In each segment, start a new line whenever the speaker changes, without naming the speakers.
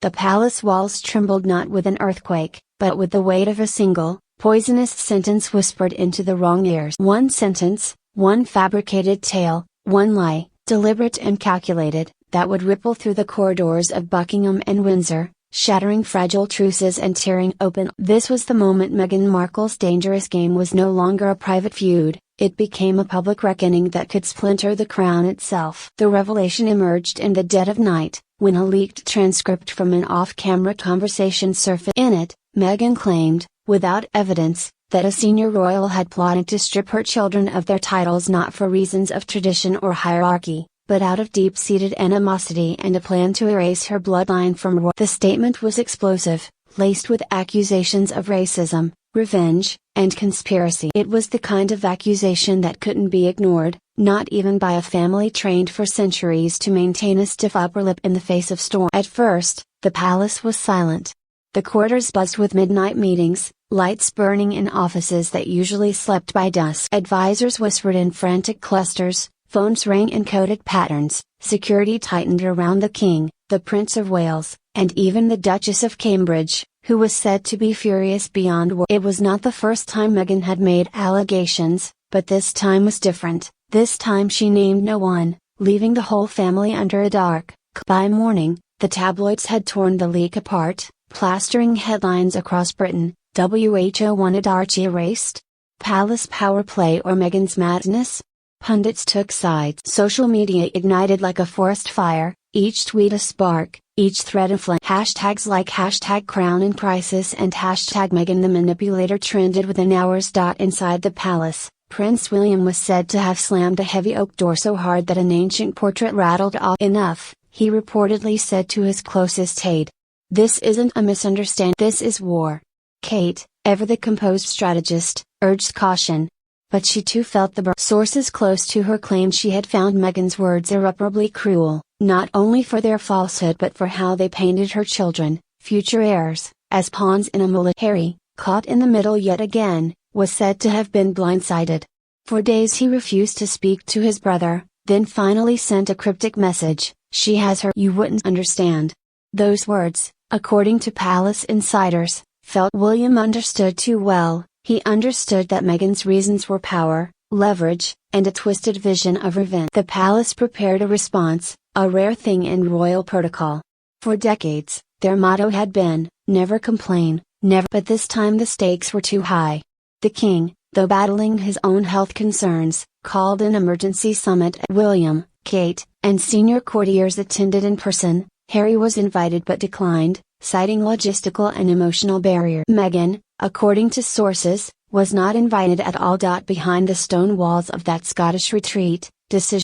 The palace walls trembled not with an earthquake, but with the weight of a single, poisonous sentence whispered into the wrong ears. One sentence, one fabricated tale, one lie, deliberate and calculated, that would ripple through the corridors of Buckingham and Windsor, shattering fragile truces and tearing open. This was the moment Meghan Markle's dangerous game was no longer a private feud, it became a public reckoning that could splinter the crown itself. The revelation emerged in the dead of night, when a leaked transcript from an off-camera conversation surfaced. In it, Meghan claimed, without evidence, that a senior royal had plotted to strip her children of their titles not for reasons of tradition or hierarchy, but out of deep-seated animosity and a plan to erase her bloodline from royalty. The statement was explosive, laced with accusations of racism, revenge, and conspiracy. It was the kind of accusation that couldn't be ignored, not even by a family trained for centuries to maintain a stiff upper lip in the face of storm. At first, the palace was silent. The corridors buzzed with midnight meetings, lights burning in offices that usually slept by dusk. Advisors whispered in frantic clusters, phones rang in coded patterns, security tightened around the King, the Prince of Wales, and even the Duchess of Cambridge, who was said to be furious beyond words. It was not the first time Meghan had made allegations, but this time was different. This time she named no one, leaving the whole family under a dark cloud. By morning, the tabloids had torn the leak apart, plastering headlines across Britain. WHO wanted Archie erased? Palace power play or Meghan's madness? Pundits took sides. Social media ignited like a forest fire, each tweet a spark, each thread a flame. Hashtags like #CrownInCrisis and #Meghan the Manipulator trended within hours. Inside the palace, Prince William was said to have slammed a heavy oak door so hard that an ancient portrait rattled off. Enough, he reportedly said to his closest aide. This isn't a misunderstanding, this is war. Kate, ever the composed strategist, urged caution. But she too felt the burn. Sources close to her claimed she had found Meghan's words irreparably cruel, not only for their falsehood but for how they painted her children, future heirs, as pawns in a malicious. Harry, caught in the middle yet again, was said to have been blindsided. For days he refused to speak to his brother, then finally sent a cryptic message, "She has her." You wouldn't understand. Those words, according to palace insiders, felt William understood too well. He understood that Meghan's reasons were power, leverage, and a twisted vision of revenge. The palace prepared a response, a rare thing in royal protocol. For decades, their motto had been, never complain, never. But this time the stakes were too high. The king, though battling his own health concerns, called an emergency summit. William, Kate, and senior courtiers attended in person. Harry was invited but declined, citing logistical and emotional barriers. Meghan, according to sources, was not invited at all. Behind the stone walls of that Scottish retreat,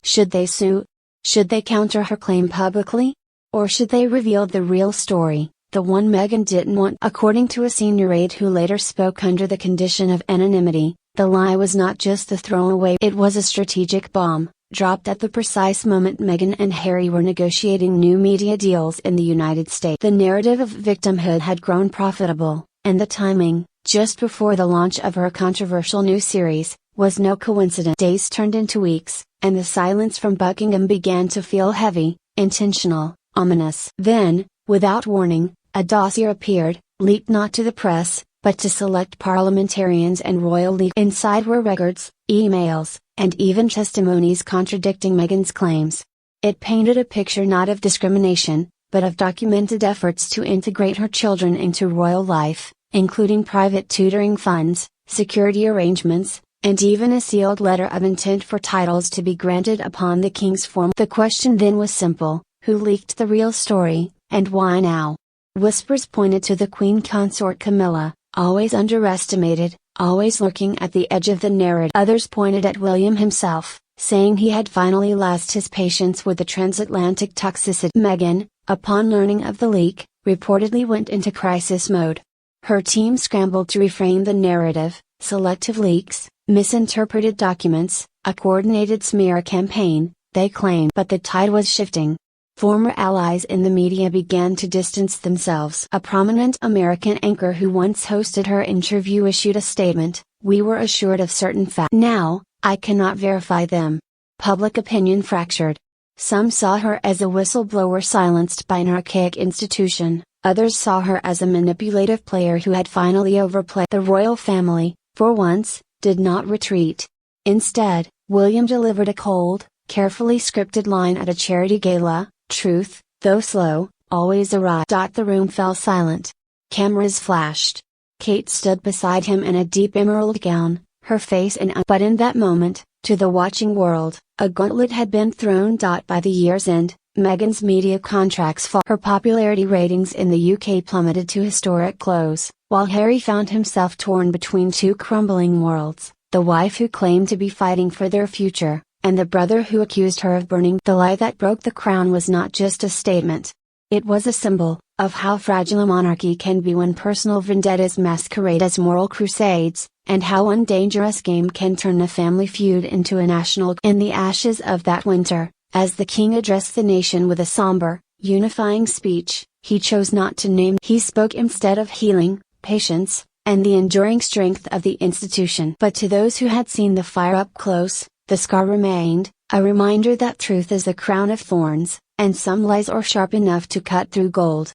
should they sue? Should they counter her claim publicly? Or should they reveal the real story, the one Meghan didn't want? According to a senior aide who later spoke under the condition of anonymity, the lie was not just a throwaway, it was a strategic bomb, dropped at the precise moment Meghan and Harry were negotiating new media deals in the United States. The narrative of victimhood had grown profitable, and the timing, just before the launch of her controversial new series, was no coincidence. Days turned into weeks, and the silence from Buckingham began to feel heavy, intentional, ominous. Then, without warning, a dossier appeared, leaked not to the press, but to select parliamentarians and royal leaders. Inside were records, emails, and even testimonies contradicting Meghan's claims. It painted a picture not of discrimination, but of documented efforts to integrate her children into royal life, including private tutoring funds, security arrangements, and even a sealed letter of intent for titles to be granted upon the king's form. The question then was simple: who leaked the real story, and why now? Whispers pointed to the Queen Consort Camilla, always underestimated, always lurking at the edge of the narrative. Others pointed at William himself, saying he had finally lost his patience with the transatlantic toxicity. Meghan, upon learning of the leak, reportedly went into crisis mode. Her team scrambled to reframe the narrative: selective leaks, misinterpreted documents, a coordinated smear campaign, they claimed. But the tide was shifting. Former allies in the media began to distance themselves. A prominent American anchor who once hosted her interview issued a statement: "We were assured of certain facts. Now, I cannot verify them." Public opinion fractured. Some saw her as a whistleblower silenced by an archaic institution, others saw her as a manipulative player who had finally overplayed. The royal family, for once, did not retreat. Instead, William delivered a cold, carefully scripted line at a charity gala: "Truth, though slow, always arrives." The room fell silent. Cameras flashed. Kate stood beside him in a deep emerald gown, her face but in that moment, to the watching world, a gauntlet had been thrown. By the year's end, Meghan's media contracts fell. Her popularity ratings in the UK plummeted to historic lows, while Harry found himself torn between two crumbling worlds: the wife who claimed to be fighting for their future, and the brother who accused her of burning. The lie that broke the crown was not just a statement. It was a symbol of how fragile a monarchy can be when personal vendettas masquerade as moral crusades, and how one dangerous game can turn a family feud into a national. In the ashes of that winter, as the king addressed the nation with a somber, unifying speech, he chose not to name. He spoke instead of healing, patience, and the enduring strength of the institution. But to those who had seen the fire up close, the scar remained, a reminder that truth is a crown of thorns, and some lies are sharp enough to cut through gold.